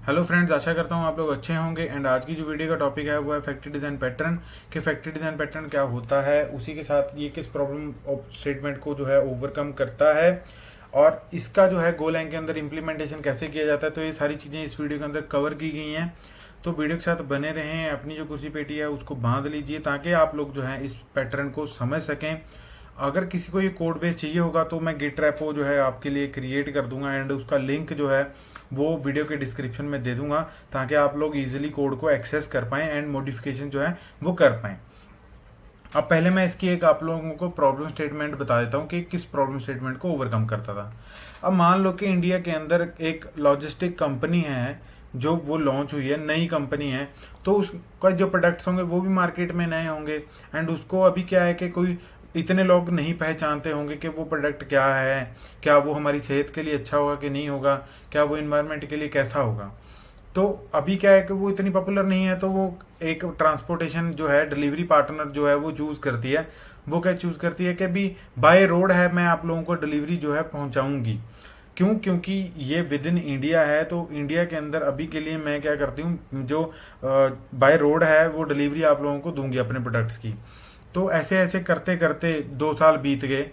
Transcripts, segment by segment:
Hello friends, आशा करता हूँ आप लोग अच्छे होंगे। एंड आज की जो वीडियो का टॉपिक है वो है फैक्ट्री डिज़ाइन पैटर्न। कि फैक्ट्री डिज़ाइन पैटर्न क्या होता है, उसी के साथ ये किस प्रॉब्लम ऑफ स्टेटमेंट को जो है ओवरकम करता है, और इसका जो है गोलैंग के अंदर इम्प्लीमेंटेशन कैसे किया जाता है। तो ये सारी चीज़ें इस वीडियो के अंदर कवर की गई हैं। तो वीडियो के साथ बने रहें, अपनी जो कुर्सी पेटी है उसको बांध लीजिए ताकि आप लोग जो है इस पैटर्न को समझ सकें। अगर किसी को ये कोड बेस चाहिए होगा तो मैं गिट रेपो जो है आपके लिए क्रिएट कर दूंगा, एंड उसका लिंक जो है वो वीडियो के डिस्क्रिप्शन में दे दूंगा ताकि आप लोग इजीली कोड को एक्सेस कर पाएँ एंड मॉडिफिकेशन जो है वो कर पाएँ। अब पहले मैं इसकी एक आप लोगों को प्रॉब्लम स्टेटमेंट बता देता हूँ कि किस प्रॉब्लम स्टेटमेंट को ओवरकम करता था। अब मान लो कि इंडिया के अंदर एक लॉजिस्टिक कंपनी है जो वो लॉन्च हुई है, नई कंपनी है, तो उसका जो प्रोडक्ट्स होंगे वो भी मार्केट में नए होंगे। एंड उसको अभी क्या है कि कोई इतने लोग नहीं पहचानते होंगे कि वो प्रोडक्ट क्या है, क्या वो हमारी सेहत के लिए अच्छा होगा कि नहीं होगा, क्या वो इन्वायरमेंट के लिए कैसा होगा। तो अभी क्या है कि वो इतनी पॉपुलर नहीं है, तो वो एक ट्रांसपोर्टेशन जो है, डिलीवरी पार्टनर जो है वो चूज़ करती है। वो क्या चूज़ करती है कि अभी बाय रोड है, मैं आप लोगों को डिलीवरी जो है पहुंचाऊंगी। क्यों? क्योंकि ये विद इन इंडिया है, तो इंडिया के अंदर अभी के लिए मैं क्या करती हूँ, जो बाय रोड है वो डिलीवरी आप लोगों को दूंगी अपने प्रोडक्ट्स की। तो ऐसे ऐसे करते करते 2 साल बीत गए।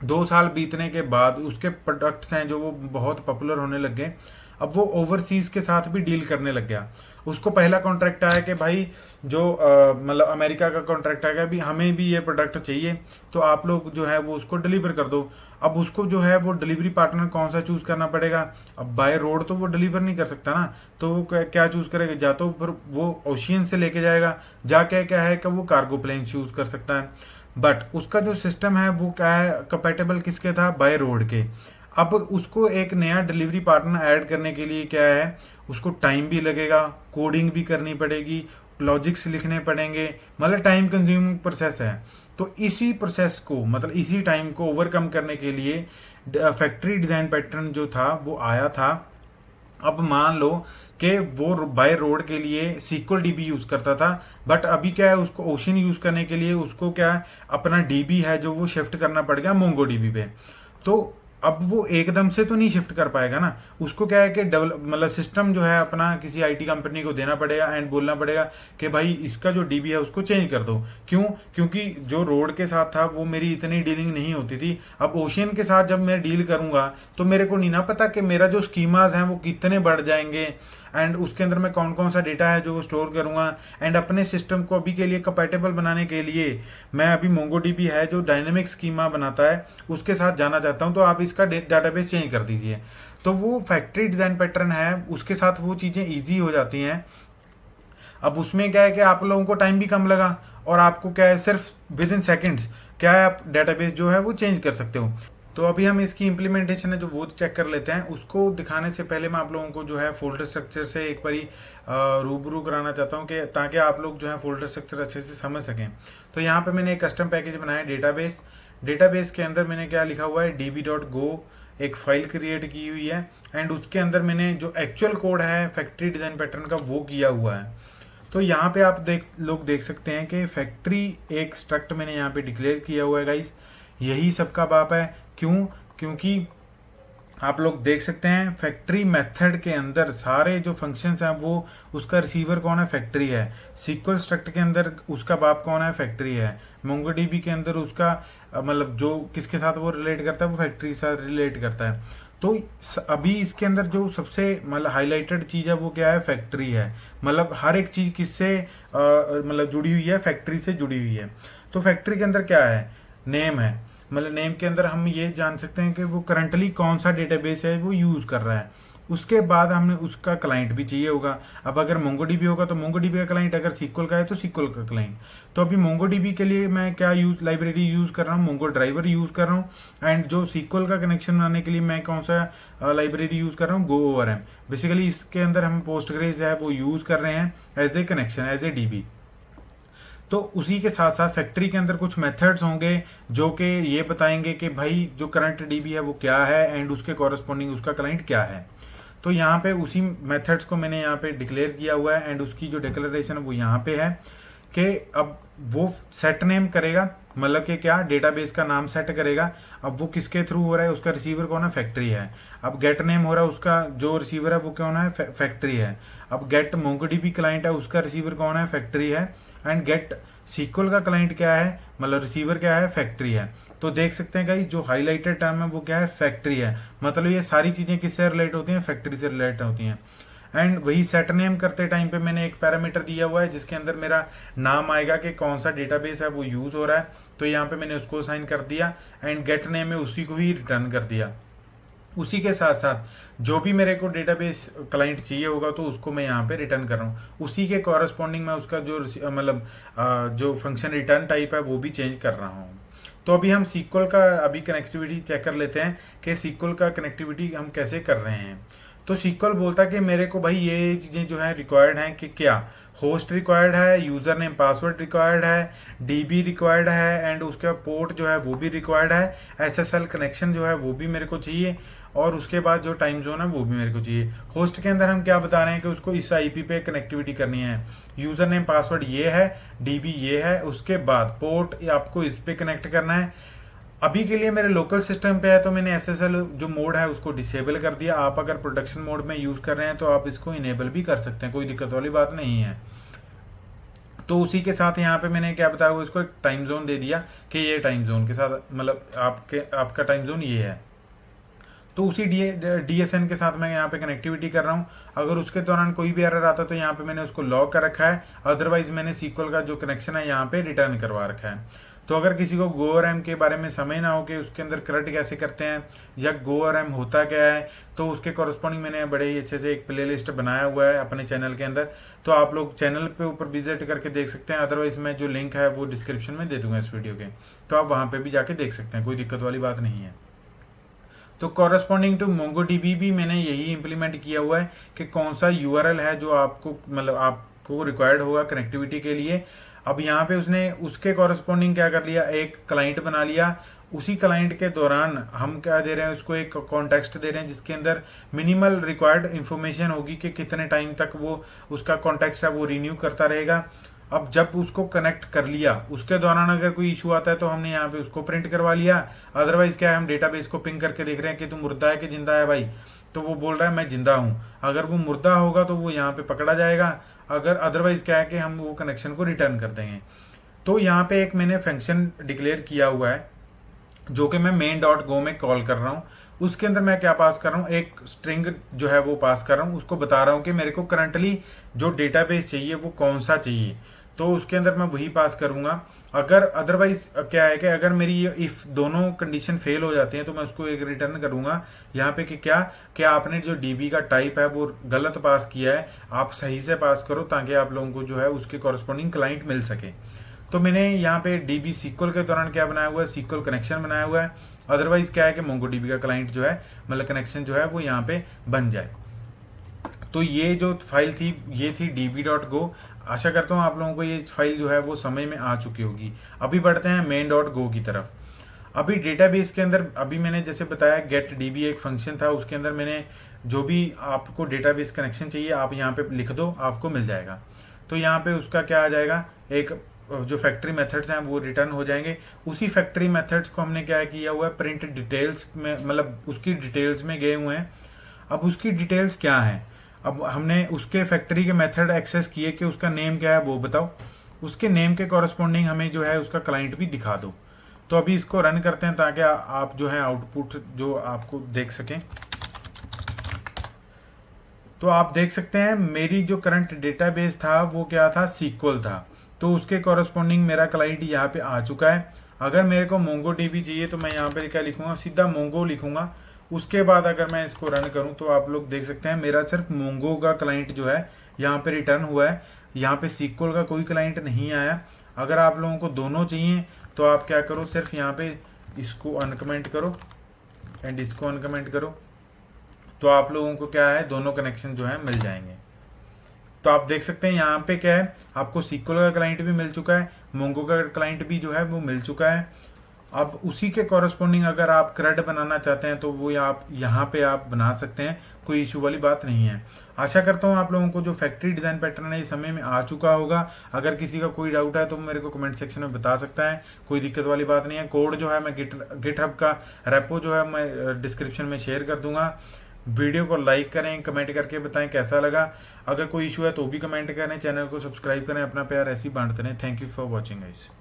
2 साल बीतने के बाद उसके प्रोडक्ट्स हैं जो वो बहुत पॉपुलर होने लग गए। अब वो ओवरसीज के साथ भी डील करने लग गया। उसको पहला कॉन्ट्रैक्ट आया कि भाई जो मतलब अमेरिका का कॉन्ट्रैक्ट आया कि अभी हमें भी ये प्रोडक्ट चाहिए, तो आप लोग जो है वो उसको डिलीवर कर दो। अब उसको जो है वो डिलीवरी पार्टनर कौन सा चूज करना पड़ेगा। अब बाय रोड तो वो डिलीवर नहीं कर सकता ना, तो वो क्या चूज करेगा, या तो फिर वो ओशियन से लेके जाएगा, जाके क्या है कि वो कार्गो प्लेन चूज कर सकता है। बट उसका जो सिस्टम है वो क्या है, कंपेटेबल किसके था, बाय रोड के। अब उसको एक नया डिलीवरी पार्टनर ऐड करने के लिए क्या है, उसको टाइम भी लगेगा, कोडिंग भी करनी पड़ेगी, लॉजिक्स लिखने पड़ेंगे, मतलब टाइम कंज्यूमिंग प्रोसेस है। तो इसी प्रोसेस को, मतलब इसी टाइम को ओवरकम करने के लिए फैक्ट्री डिजाइन पैटर्न जो था वो आया था। अब मान लो कि वो बाय रोड के लिए सीक्वल डीबी यूज करता था, बट अभी क्या है, उसको ओशन यूज करने के लिए उसको क्या है, अपना डीबी है जो वो शिफ्ट करना पड़ गया मोंगो डीबी पे। तो अब वो एकदम से तो नहीं शिफ्ट कर पाएगा ना, उसको क्या है कि डेवलप मतलब सिस्टम जो है अपना किसी आईटी कंपनी को देना पड़ेगा एंड बोलना पड़ेगा कि भाई इसका जो डीबी है उसको चेंज कर दो। क्यों? क्योंकि जो रोड के साथ था वो मेरी इतनी डीलिंग नहीं होती थी। अब ओशियन के साथ जब मैं डील करूंगा तो मेरे को नहीं ना पता कि मेरा जो स्कीमाज हैं वो कितने बढ़ जाएंगे, एंड उसके अंदर मैं कौन कौन सा डेटा है जो वो स्टोर करूंगा। एंड अपने सिस्टम को अभी के लिए कंपैटिबल बनाने के लिए मैं अभी मोंगोडीबी है जो डायनेमिक स्कीमा बनाता है उसके साथ जाना चाहता हूं, तो आप इसका डाटाबेस चेंज कर दीजिए। तो वो फैक्ट्री डिजाइन पैटर्न है, उसके साथ वो चीजें ईजी हो जाती हैं। अब उसमें क्या है कि आप लोगों को टाइम भी कम लगा, और आपको क्या है, सिर्फ विद इन सेकेंड्स क्या है, आप डेटाबेस जो है वो चेंज कर सकते हो। तो अभी हम इसकी इम्प्लीमेंटेशन है जो वो चेक कर लेते हैं। उसको दिखाने से पहले मैं आप लोगों को जो है फोल्डर स्ट्रक्चर से एक बारी रूबरू कराना चाहता हूँ, कि ताकि आप लोग जो है फोल्डर स्ट्रक्चर अच्छे से समझ सकें। तो यहाँ पे मैंने एक कस्टम पैकेज बनाया, डेटाबेस। डेटाबेस के अंदर मैंने क्या लिखा हुआ है, db.go एक फाइल क्रिएट की हुई है, एंड उसके अंदर मैंने जो एक्चुअल कोड है फैक्ट्री डिजाइन पैटर्न का वो किया हुआ है। तो यहाँ पे आप लोग देख सकते हैं कि फैक्ट्री एक स्ट्रक्ट मैंने यहाँ पे डिक्लेयर किया हुआ है गाइस। यही सबका बाप है। क्यों? क्योंकि आप लोग देख सकते हैं फैक्ट्री मेथड के अंदर सारे जो फंक्शंस हैं वो, उसका रिसीवर कौन है, फैक्ट्री है। सीक्वल स्ट्रक्ट के अंदर उसका बाप कौन है, फैक्ट्री है। मोंगोडीबी के अंदर उसका मतलब जो किसके साथ वो रिलेट करता है, वो फैक्ट्री के साथ रिलेट करता है। तो अभी इसके अंदर जो सबसे मतलब हाईलाइटेड चीज है वो क्या है, फैक्ट्री है। मतलब हर एक चीज किससे मतलब जुड़ी हुई है, फैक्ट्री से जुड़ी हुई है। तो फैक्ट्री के अंदर क्या है, नेम है। मतलब नेम के अंदर हम ये जान सकते हैं कि वो करंटली कौन सा डेटाबेस है वो यूज कर रहा है। उसके बाद हमें उसका क्लाइंट भी चाहिए होगा। अब अगर मोंगोडीबी होगा तो मोंगोडीबी का क्लाइंट, अगर सीक्वल का है तो सीक्वल का क्लाइंट। तो अभी मोंगोडीबी के लिए मैं क्या लाइब्रेरी यूज कर रहा हूँ, मोंगो ड्राइवर यूज कर रहा हूँ। एंड जो सीक्वल का कनेक्शन बनाने के लिए मैं कौन सा लाइब्रेरी यूज कर रहा हूँ, गो ओवर एम। बेसिकली इसके अंदर हम पोस्टग्रेज है वो यूज कर रहे हैं as a connection, as a DB. तो उसी के साथ साथ फैक्ट्री के अंदर कुछ मेथड्स होंगे जो कि ये बताएंगे कि भाई जो करंट डीबी है वो क्या है, एंड उसके कॉरेस्पॉन्डिंग उसका क्लाइंट क्या है। तो यहाँ पे उसी मेथड्स को मैंने यहाँ पे डिक्लेयर किया हुआ है, एंड उसकी जो डिक्लेरेशन है वो यहाँ पे है कि अब वो सेट नेम करेगा मतलब कि क्या, डेटाबेस का नाम सेट करेगा। अब वो किसके थ्रू हो रहा है, उसका रिसीवर कौन है, फैक्ट्री है। अब गेट नेम हो रहा है, उसका जो रिसीवर है वो कौन है, फैक्ट्री है। अब गेट मोंगोडीबी क्लाइंट है, उसका रिसीवर कौन है, फैक्ट्री है। एंड गेट सीक्वल का क्लाइंट क्या है, मतलब रिसीवर क्या है, फैक्ट्री है। तो देख सकते हैं गाइस, जो हाईलाइटेड टर्म है वो क्या है, फैक्ट्री है। मतलब ये सारी चीजें किससे रिलेट होती हैं, फैक्ट्री से रिलेट होती हैं। एंड वही सेट नेम करते टाइम पे मैंने एक पैरामीटर दिया हुआ है जिसके अंदर मेरा नाम आएगा कि कौन सा डेटाबेस है वो यूज हो रहा है। तो यहाँ पे मैंने उसको असाइन कर दिया एंड गेट नेम में उसी को ही रिटर्न कर दिया। उसी के साथ साथ जो भी मेरे को डेटाबेस क्लाइंट चाहिए होगा तो उसको मैं यहाँ पे रिटर्न कर रहा हूँ। उसी के कॉरस्पॉन्डिंग मैं उसका जो मतलब जो फंक्शन रिटर्न टाइप है वो भी चेंज कर रहा हूँ। तो अभी हम सीक्वल का अभी कनेक्टिविटी चेक कर लेते हैं कि सीक्वल का कनेक्टिविटी हम कैसे कर रहे हैं। तो सीक्वल बोलता है कि मेरे को भाई ये चीज़ें जो है रिक्वायर्ड हैं कि क्या, होस्ट रिक्वायर्ड है, यूज़र नेम पासवर्ड रिक्वायर्ड है, डीबी रिक्वायर्ड है, एंड उसके बाद पोर्ट जो है वो भी रिक्वायर्ड है, एसएसएल कनेक्शन जो है वो भी मेरे को चाहिए, और उसके बाद जो टाइम जोन है वो भी मेरे को चाहिए। होस्ट के अंदर हम क्या बता रहे हैं कि उसको इस आईपी पे कनेक्टिविटी करनी है, यूज़र नेम पासवर्ड ये है, डीबी ये है, उसके बाद पोर्ट आपको इस पे कनेक्ट करना है। अभी के लिए मेरे लोकल सिस्टम पे है तो मैंने एसएसएल जो मोड है उसको डिसेबल कर दिया। आप अगर प्रोडक्शन मोड में यूज कर रहे हैं तो आप इसको इनेबल भी कर सकते हैं, कोई दिक्कत वाली बात नहीं है। तो उसी के साथ यहाँ पे मैंने क्या बताया, इसको एक टाइम जोन दे दिया कि ये टाइम जोन के साथ मतलब आपका टाइम जोन ये है। तो उसी डीएसएन के साथ मैं यहाँ पे कनेक्टिविटी कर रहा हूँ। अगर उसके दौरान कोई भी एरर आता है तो यहाँ पे मैंने उसको लॉक कर रखा है, अदरवाइज मैंने सीक्वल का जो कनेक्शन है यहाँ पे रिटर्न करवा रखा है। तो अगर किसी को GoRM के बारे में समझ ना हो कि उसके अंदर CRUD कैसे करते हैं या GoRM होता क्या है, तो उसके कॉरस्पॉन्डिंग मैंने बड़े ही अच्छे से एक प्लेलिस्ट बनाया हुआ है अपने चैनल के अंदर। तो आप लोग चैनल पे ऊपर विजिट करके देख सकते हैं, अदरवाइज मैं जो लिंक है वो डिस्क्रिप्शन में दे दूंगा इस वीडियो के, तो आप वहाँ पे भी जाके देख सकते हैं, कोई दिक्कत वाली बात नहीं है। तो कॉरस्पॉन्डिंग टू मोंगोडीबी भी मैंने यही इंप्लीमेंट किया हुआ है कि कौन सा यूआरएल है जो आपको मतलब आपको रिक्वायर्ड होगा कनेक्टिविटी के लिए। अब यहाँ पे उसने उसके कॉरस्पॉन्डिंग क्या कर लिया, एक क्लाइंट बना लिया। उसी क्लाइंट के दौरान हम क्या दे रहे हैं, उसको एक कॉन्टेक्स्ट दे रहे हैं जिसके अंदर मिनिमल रिक्वायर्ड इंफॉर्मेशन होगी कि कितने टाइम तक वो उसका कॉन्टेक्स्ट है वो रिन्यू करता रहेगा। अब जब उसको कनेक्ट कर लिया उसके दौरान अगर कोई इशू आता है तो हमने यहाँ पे उसको प्रिंट करवा लिया। अदरवाइज क्या है, हम डेटाबेस को पिंग करके देख रहे हैं कि तू मुर्दा है कि जिंदा है भाई, तो वो बोल रहा है मैं जिंदा हूँ। अगर वो मुर्दा होगा तो वो यहाँ पे पकड़ा जाएगा, अगर अदरवाइज क्या है कि हम वो कनेक्शन को रिटर्न कर देंगे। तो यहाँ पे एक मैंने फंक्शन डिक्लेयर किया हुआ है जो कि मैं main.go में कॉल कर रहा हूँ। उसके अंदर मैं क्या पास कर रहा हूँ, एक स्ट्रिंग जो है वो पास कर रहा हूँ, उसको बता रहा हूँ कि मेरे को करंटली जो डेटाबेस चाहिए वो कौन सा चाहिए, तो उसके अंदर मैं वही पास करूंगा। अगर अदरवाइज क्या है कि अगर मेरी इफ दोनों कंडीशन फेल हो जाती हैं तो मैं उसको एक रिटर्न करूंगा यहाँ पे कि क्या आपने जो डीबी का टाइप है वो गलत पास किया है, आप सही से पास करो ताकि आप लोगों को जो है उसके कॉरस्पॉन्डिंग क्लाइंट मिल सके। तो मैंने यहाँ पे डीबी सीक्वल के दौरान क्या बनाया हुआ है, सीक्वल कनेक्शन बनाया हुआ है। अदरवाइज क्या है कि मोंगोडीबी का क्लाइंट जो है मतलब कनेक्शन जो है वो यहाँ पे बन जाए। तो ये जो फाइल थी ये थी db.go। आशा करता हूँ आप लोगों को ये फाइल जो है वो समझ में आ चुकी होगी। अभी बढ़ते हैं main.go की तरफ। अभी डेटाबेस के अंदर अभी मैंने जैसे बताया गेट डीबी एक फंक्शन था, उसके अंदर मैंने जो भी आपको डेटाबेस कनेक्शन चाहिए आप यहाँ पे लिख दो, आपको मिल जाएगा। तो यहाँ पे उसका क्या आ जाएगा, एक जो फैक्ट्री मेथड्स हैं वो रिटर्न हो जाएंगे। उसी फैक्ट्री मेथड्स को हमने क्या किया हुआ है, प्रिंट डिटेल्स में मतलब उसकी डिटेल्स में गए हुए हैं। अब उसकी डिटेल्स क्या है, अब हमने उसके फैक्ट्री के मेथड एक्सेस किए कि उसका नेम क्या है वो बताओ, उसके नेम के कॉरस्पॉन्डिंग हमें जो है उसका क्लाइंट भी दिखा दो। तो अभी इसको रन करते हैं ताकि आप जो है आउटपुट जो आपको देख सकें। तो आप देख सकते हैं मेरी जो करंट डेटाबेस था वो क्या था, सीक्वल था। तो उसके कॉरस्पॉन्डिंग मेरा क्लाइंट यहाँ पे आ चुका है। अगर मेरे को मोंगोडीबी चाहिए तो मैं यहाँ पे क्या लिखूंगा, सीधा मोंगो लिखूंगा। उसके बाद अगर मैं इसको रन करूं तो आप लोग देख सकते हैं मेरा सिर्फ मोंगो का क्लाइंट जो है यहाँ पे रिटर्न हुआ है, यहाँ पे सीक्वल का कोई क्लाइंट नहीं आया। अगर आप लोगों को दोनों चाहिए तो आप क्या करो, सिर्फ यहाँ पे इसको अनकमेंट करो एंड इसको अनकमेंट करो, तो आप लोगों को क्या है दोनों कनेक्शन जो है मिल जाएंगे। तो आप देख सकते हैं यहाँ पे क्या है, आपको सीक्वल का क्लाइंट भी मिल चुका है, मोंगो का क्लाइंट भी जो है वो मिल चुका है। अब उसी के कॉरस्पॉन्डिंग अगर आप CRUD बनाना चाहते हैं तो वो आप यहाँ पे आप बना सकते हैं, कोई इशू वाली बात नहीं है। आशा करता हूँ आप लोगों को जो फैक्ट्री डिजाइन पैटर्न है इस समय में आ चुका होगा। अगर किसी का कोई डाउट है तो मेरे को कमेंट सेक्शन में बता सकता है, कोई दिक्कत वाली बात नहीं है। कोड जो है मैं गिटहब का रेपो जो है मैं डिस्क्रिप्शन में शेयर कर दूंगा। वीडियो को लाइक करें, कमेंट करके बताएं कैसा लगा। अगर कोई इशू है तो भी कमेंट करें, चैनल को सब्सक्राइब करें, अपना प्यार ऐसे ही बांटते रहें। Thank you for watching guys.